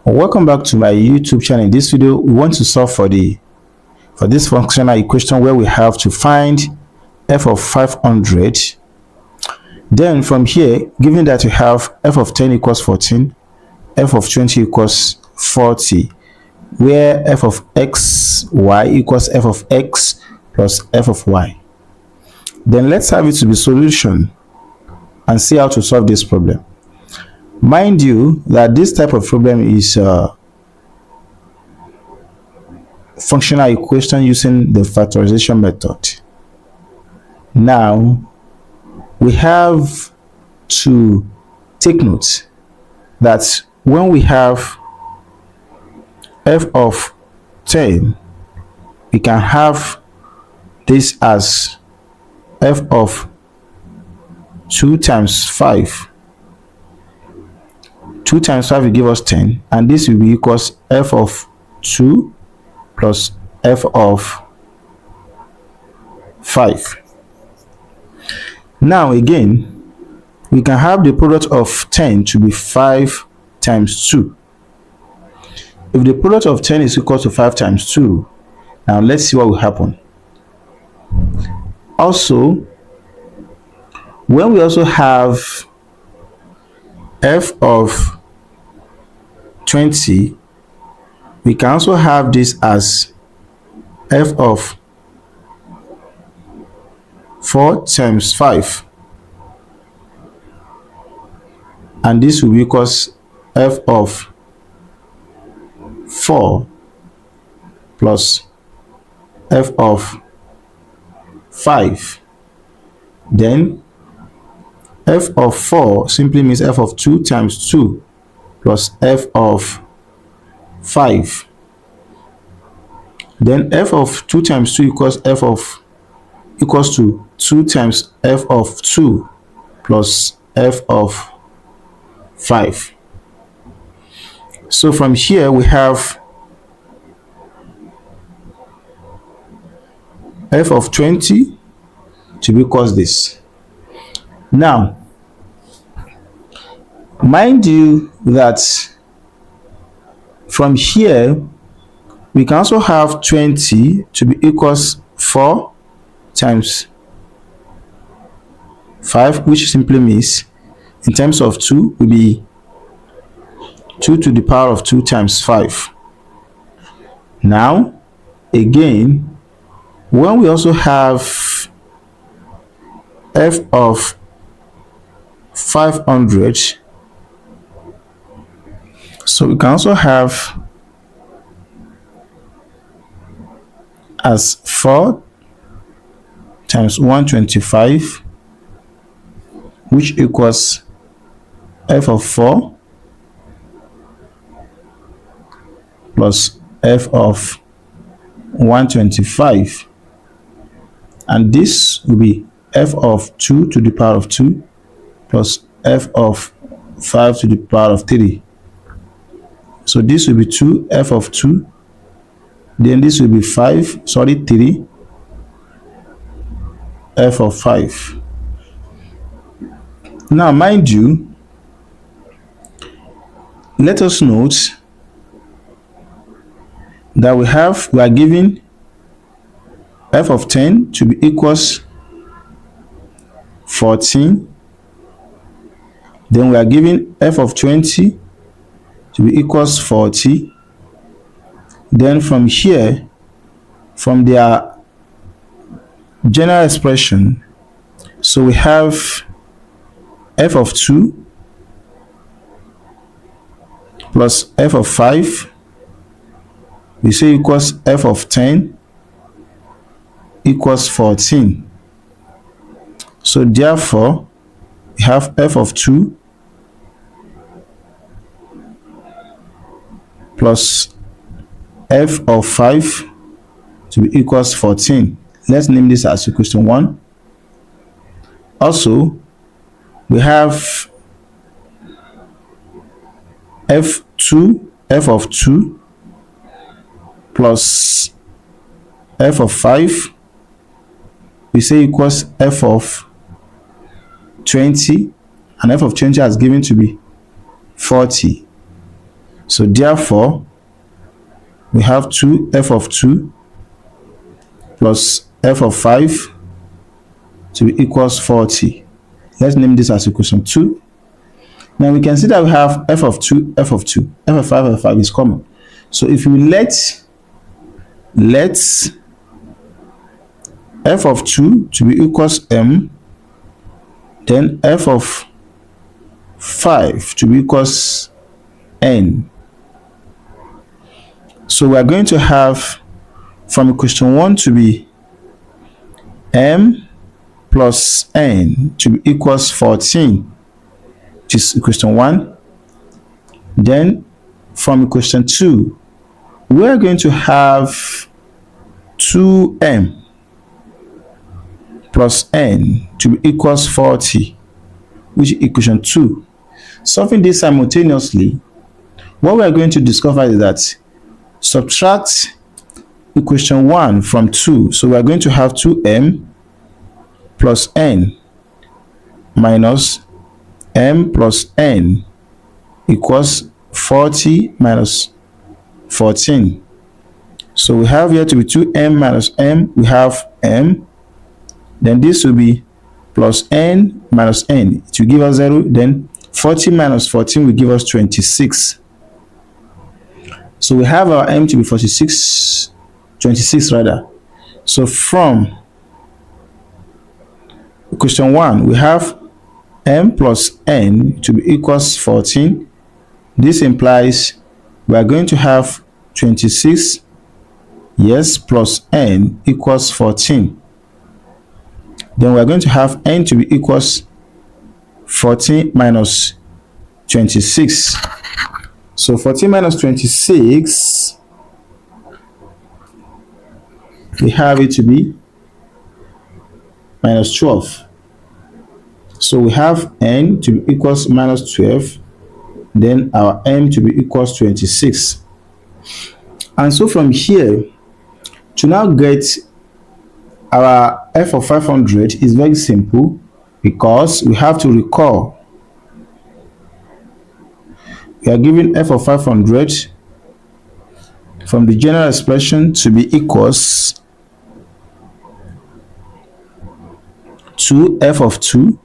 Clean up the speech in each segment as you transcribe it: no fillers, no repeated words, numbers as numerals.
Welcome back to my YouTube channel. In this video, we want to solve for this functional equation where we have to find f of 500. Then from here, given that we have f of 10 equals 14, f of 20 equals 40, where f of x y equals f of x plus f of y. Then let's have it to be solution and see how to solve this problem. Mind you that this type of problem is functional equation using the factorization method. Now we have to take note that when we have f of 10, we can have this as f of 2 times 5. 2 times 5 will give us 10, and this will be equals f of 2 plus f of 5. Now again, we can have the product of 10 to be 5 times 2. If the product of 10 is equal to 5 times 2, now let's see what will happen. Also, when we also have f of 20, we can also have this as f of 4 times 5, and this will equals f of 4 plus f of 5. Then f of 4 simply means f of 2 times 2 plus f of 5. Then f of 2 times 2 equals to 2 times f of 2 plus f of 5. So from here we have f of 20 to be equals this. Now mind you that from here we can also have 20 to be equals 4 times 5, which simply means in terms of 2 will be 2 to the power of 2 times 5. Now again, when we also have f of 500, so we can also have as 4 times 125, which equals f of 4 plus f of 125, and this will be f of 2 to the power of 2 plus f of 5 to the power of 3. So this will be 2 f of 2, then this will be 3 f of 5. Now mind you, let us note that we are given f of 10 to be equals 14. Then we are given f of 20 to be equals 40. Then from here, from their general expression, so we have f of 2 plus f of 5, we say equals f of 10 equals 14. So therefore we have f of 2 plus f of 5 to be equals 14. Let's name this as equation 1. Also we have f of 2 plus f of 5, we say equals f of 20, and f of 20 is given to be 40. So therefore, we have 2f of 2 plus f of 5 to be equals 40. Let's name this as equation 2. Now we can see that we have f of 2, f of 2, f of 5, f of 5 is common. So if we let f of 2 to be equals m, then f of 5 to be equals n. So we are going to have from equation 1 to be m plus n to be equals 14, which is equation 1. Then from equation 2, we are going to have 2m plus n to be equals 40, which is equation 2. Solving this simultaneously, what we are going to discover is that subtract equation 1 from 2. So we are going to have 2m plus n minus m plus n equals 40 minus 14. So we have here to be 2m minus m, we have m, then this will be plus n minus n, it will give us 0, then 40 minus 14 will give us 26. So we have our m to be 26 rather. So from question 1, we have m plus n to be equals 14. This implies we are going to have 26, yes, plus n equals 14. Then we are going to have n to be equals 14 minus 26. So 14 minus 26, we have it to be minus 12. So we have n to be equals minus 12, then our m to be equals 26. And so from here, to now get our f of 500 is very simple, because we have to recall we are given f of 500 from the general expression to be equals to f of 2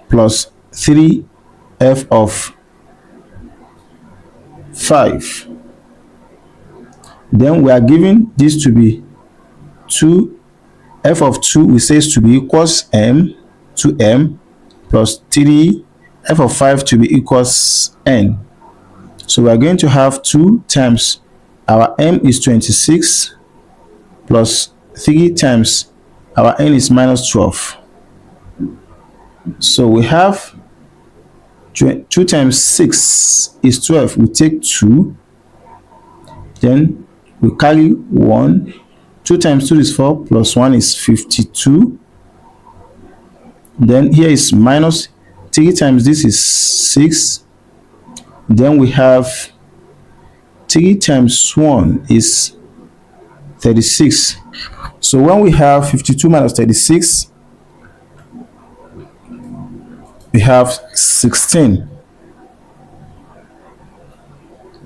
plus 3f of 5. Then we are given this to be 2 f of 2, we say is to be equals m, 2m plus 3 f of 5 to be equals n. So we are going to have 2 times our m is 26 plus 3 times our n is minus 12. So we have 2 times 6 is 12. We take 2, then we carry 1. 2 times 2 is 4 plus 1 is 52. Then here is minus 3 times this is 6. Then we have 3 times 1 is 36. So when we have 52 minus 36, we have 16.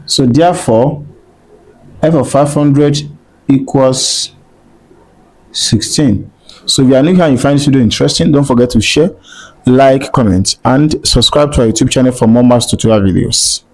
So therefore, f of 500 equals 16. So if you are new here and you find this video interesting, don't forget to share, like, comment, and subscribe to our YouTube channel for more maths tutorial videos.